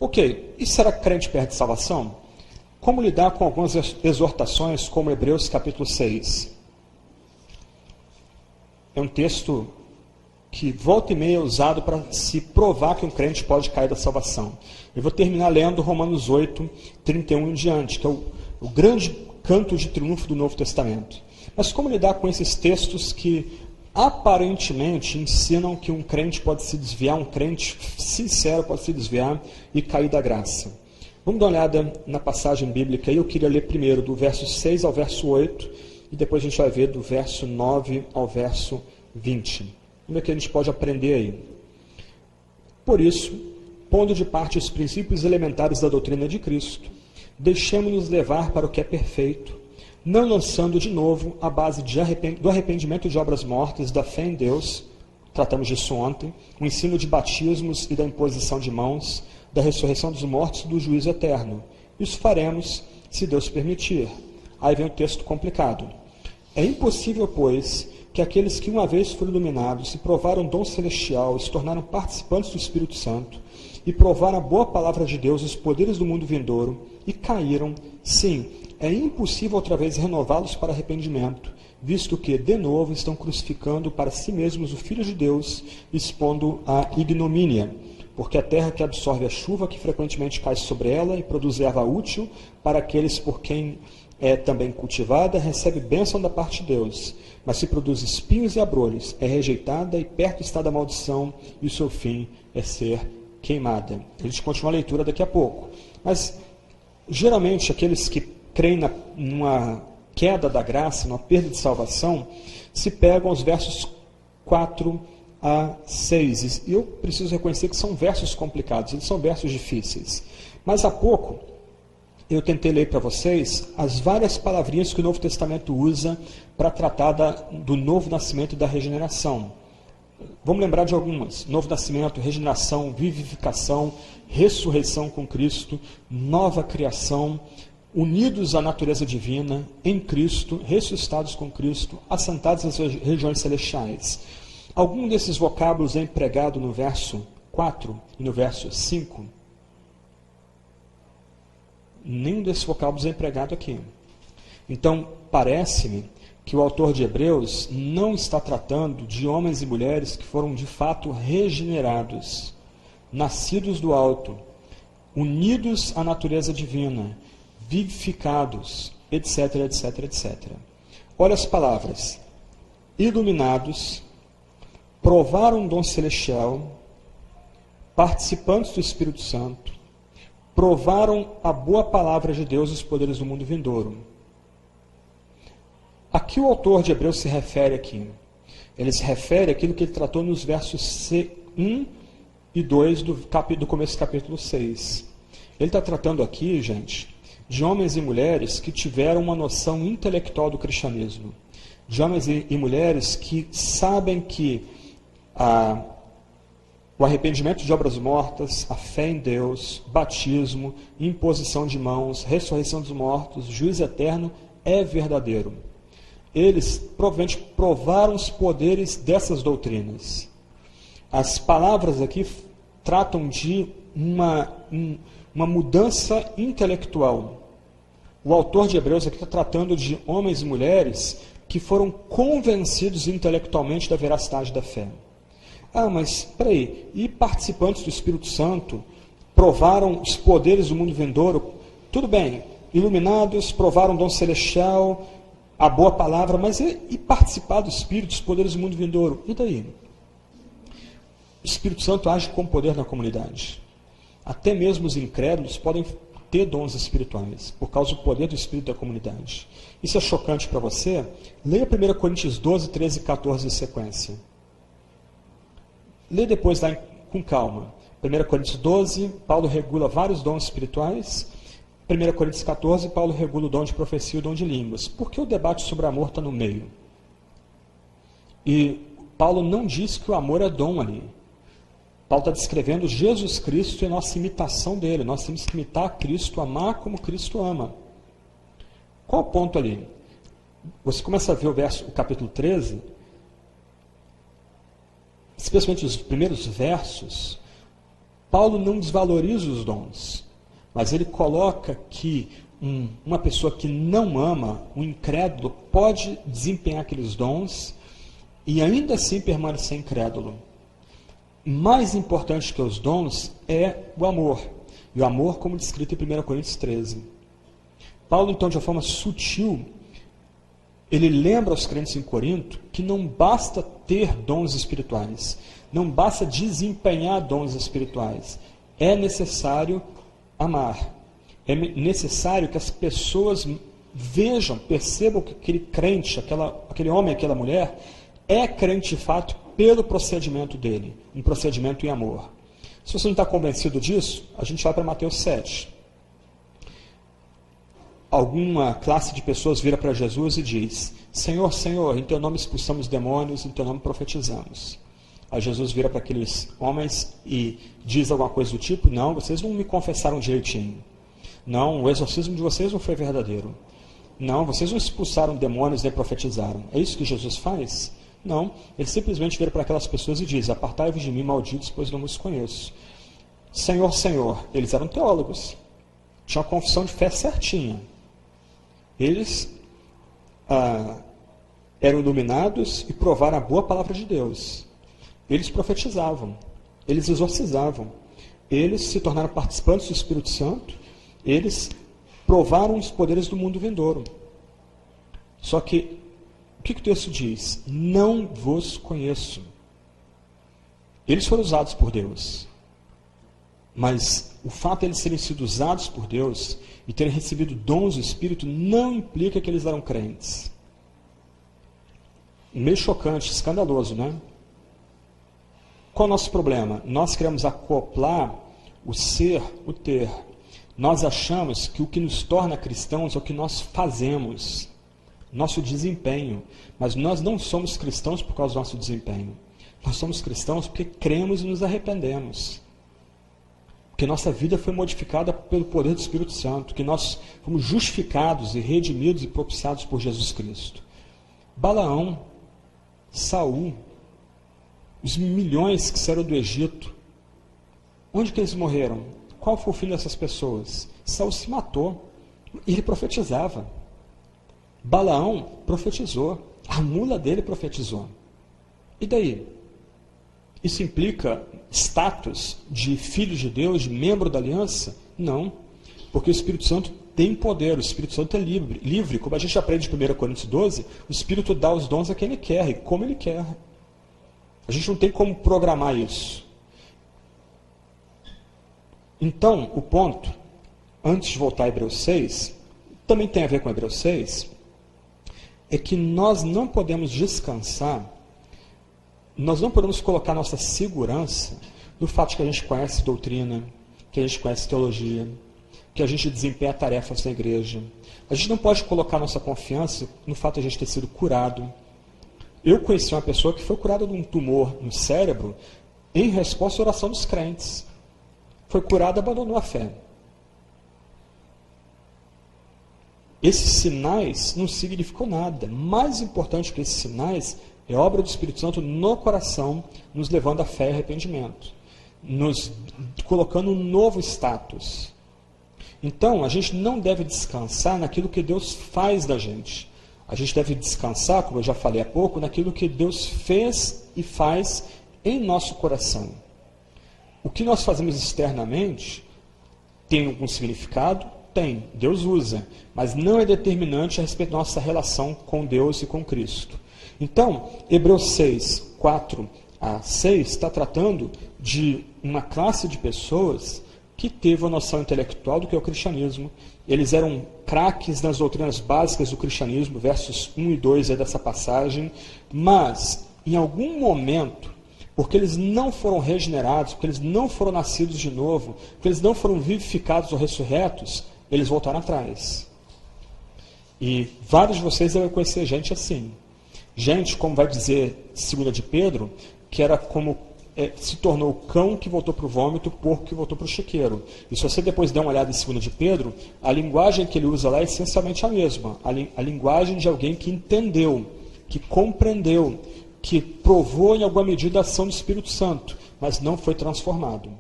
Ok, e será que crente perde salvação? Como lidar com algumas exortações, como Hebreus capítulo 6? É um texto que volta e meia é usado para se provar que um crente pode cair da salvação. Eu vou terminar lendo Romanos 8, 31 em diante, que é o grande canto de triunfo do Novo Testamento. Mas como lidar com esses textos que aparentemente ensinam que um crente pode se desviar, um crente sincero pode se desviar e cair da graça? Vamos dar uma olhada na passagem bíblica aí. Eu queria ler primeiro do verso 6 ao verso 8, e depois a gente vai ver do verso 9 ao verso 20. Como é que a gente pode aprender aí? Por isso, pondo de parte os princípios elementares da doutrina de Cristo, deixemos-nos levar para o que é perfeito, não lançando de novo a base do arrependimento de obras mortas, da fé em Deus, tratamos disso ontem, o ensino de batismos e da imposição de mãos, da ressurreição dos mortos e do juízo eterno. Isso faremos, se Deus permitir. Aí vem o texto complicado. É impossível, pois, que aqueles que uma vez foram iluminados e provaram o dom celestial e se tornaram participantes do Espírito Santo e provaram a boa palavra de Deus, os poderes do mundo vindouro, e caíram, sim, é impossível outra vez renová-los para arrependimento, visto que, de novo, estão crucificando para si mesmos o Filho de Deus, expondo a ignomínia. Porque a terra que absorve a chuva que frequentemente cai sobre ela e produz erva útil para aqueles por quem é também cultivada, recebe bênção da parte de Deus. Mas se produz espinhos e abrolhos, é rejeitada e perto está da maldição, e o seu fim é ser queimada. A gente continua a leitura daqui a pouco. Mas, geralmente, aqueles que creem numa queda da graça, numa perda de salvação, se pegam aos versos 4 a 6. E eu preciso reconhecer que são versos complicados, eles são versos difíceis. Mas há pouco, eu tentei ler para vocês as várias palavrinhas que o Novo Testamento usa para tratar do novo nascimento e da regeneração. Vamos lembrar de algumas. Novo nascimento, regeneração, vivificação, ressurreição com Cristo, nova criação, unidos à natureza divina, em Cristo, ressuscitados com Cristo, assentados nas regiões celestiais. Algum desses vocábulos é empregado no verso 4 e no verso 5? Nenhum desses vocábulos é empregado aqui. Então, parece-me que o autor de Hebreus não está tratando de homens e mulheres que foram de fato regenerados, nascidos do alto, unidos à natureza divina, vivificados, etc, etc, etc. Olha as palavras: iluminados, provaram um dom celestial, participantes do Espírito Santo, provaram a boa palavra de Deus e os poderes do mundo vindouro. A que o autor de Hebreus se refere aqui? Ele se refere àquilo que ele tratou nos versos 1 e 2 do começo do capítulo 6. Ele está tratando aqui, gente, de homens e mulheres que tiveram uma noção intelectual do cristianismo. De homens e mulheres que sabem que o arrependimento de obras mortas, a fé em Deus, batismo, imposição de mãos, ressurreição dos mortos, juízo eterno é verdadeiro. Eles provavelmente provaram os poderes dessas doutrinas. As palavras aqui tratam de uma mudança intelectual. O autor de Hebreus aqui está tratando de homens e mulheres que foram convencidos intelectualmente da veracidade da fé. Ah, mas espera aí, e participantes do Espírito Santo provaram os poderes do mundo vindouro? Tudo bem, iluminados, provaram o dom celestial, a boa palavra, mas e participar do Espírito, dos poderes do mundo vindouro? E daí? O Espírito Santo age com poder na comunidade. Até mesmo os incrédulos podem ter dons espirituais, por causa do poder do Espírito da comunidade. Isso é chocante para você? Leia 1 Coríntios 12, 13 e 14 em sequência. Lê depois lá com calma. 1 Coríntios 12, Paulo regula vários dons espirituais. 1 Coríntios 14, Paulo regula o dom de profecia e o dom de línguas. Por que o debate sobre amor está no meio? E Paulo não diz que o amor é dom ali. Paulo está descrevendo Jesus Cristo e a nossa imitação dele. Nós temos que imitar Cristo, amar como Cristo ama. Qual o ponto ali? Você começa a ver o capítulo 13, especialmente os primeiros versos, Paulo não desvaloriza os dons, mas ele coloca que uma pessoa que não ama, um incrédulo, pode desempenhar aqueles dons e ainda assim permanecer incrédulo. Mais importante que os dons é o amor. E o amor, como descrito em 1 Coríntios 13. Paulo, então, de uma forma sutil, ele lembra aos crentes em Corinto que não basta ter dons espirituais, não basta desempenhar dons espirituais. É necessário amar. É necessário que as pessoas vejam, percebam que aquele crente, aquele homem, aquela mulher, é crente de fato pelo procedimento dele, um procedimento em amor. Se você não está convencido disso, a gente vai para Mateus 7. Alguma classe de pessoas vira para Jesus e diz: Senhor, Senhor, em teu nome expulsamos demônios, em teu nome profetizamos. Aí Jesus vira para aqueles homens e diz alguma coisa do tipo: não, vocês não me confessaram direitinho. Não, o exorcismo de vocês não foi verdadeiro. Não, vocês não expulsaram demônios nem profetizaram. É isso que Jesus faz? Não, ele simplesmente vira para aquelas pessoas e diz: apartai-vos de mim, malditos, pois não vos conheço. Senhor, Senhor. Eles eram teólogos. Tinham a confissão de fé certinha. Eles eram iluminados e provaram a boa palavra de Deus. Eles profetizavam. Eles exorcizavam. Eles se tornaram participantes do Espírito Santo. Eles provaram os poderes do mundo vindouro. Só que o que o texto diz? Não vos conheço. Eles foram usados por Deus. Mas o fato de eles terem sido usados por Deus e terem recebido dons do Espírito não implica que eles eram crentes. Meio chocante, escandaloso, né? Qual é o nosso problema? Nós queremos acoplar o ser, o ter. Nós achamos que o que nos torna cristãos é o que nós fazemos, nosso desempenho. Mas nós não somos cristãos por causa do nosso desempenho. Nós somos cristãos porque cremos e nos arrependemos. Que nossa vida foi modificada pelo poder do Espírito Santo, que nós fomos justificados e redimidos e propiciados por Jesus Cristo. Balaão, Saul, os milhões que saíram do Egito, onde que eles morreram? Qual foi o fim dessas pessoas? Saul se matou, ele profetizava. Balaão profetizou, a mula dele profetizou. E daí? Isso implica status de filho de Deus, de membro da aliança? Não, porque o Espírito Santo tem poder, o Espírito Santo é livre. Como a gente aprende em 1 Coríntios 12, o Espírito dá os dons a quem ele quer e como ele quer. A gente não tem como programar isso. Então, o ponto, antes de voltar a Hebreus 6, também tem a ver com Hebreus 6, é que nós não podemos descansar, nós não podemos colocar nossa segurança no fato de que a gente conhece doutrina, que a gente conhece teologia, que a gente desempenha tarefas na igreja. A gente não pode colocar nossa confiança no fato de a gente ter sido curado. Eu conheci uma pessoa que foi curada de um tumor no cérebro em resposta à oração dos crentes. Foi curada e abandonou a fé. Esses sinais não significam nada. Mais importante que esses sinais é a obra do Espírito Santo no coração, nos levando à fé e arrependimento, nos colocando um novo status. Então, a gente não deve descansar naquilo que Deus faz da gente. A gente deve descansar, como eu já falei há pouco, naquilo que Deus fez e faz em nosso coração. O que nós fazemos externamente tem algum significado? Tem, Deus usa, mas não é determinante a respeito da nossa relação com Deus e com Cristo. Então, Hebreus 6, 4 a 6, está tratando de uma classe de pessoas que teve uma noção intelectual do que é o cristianismo. Eles eram craques nas doutrinas básicas do cristianismo, versos 1 e 2 dessa passagem, mas, em algum momento, porque eles não foram regenerados, porque eles não foram nascidos de novo, porque eles não foram vivificados ou ressurretos, eles voltaram atrás. E vários de vocês devem conhecer gente assim. Gente, como vai dizer 2 de Pedro, que era como se tornou o cão que voltou para o vômito, o porco que voltou para o chiqueiro. E se você depois der uma olhada em 2 de Pedro, a linguagem que ele usa lá é essencialmente a mesma. A linguagem de alguém que entendeu, que compreendeu, que provou em alguma medida a ação do Espírito Santo, mas não foi transformado.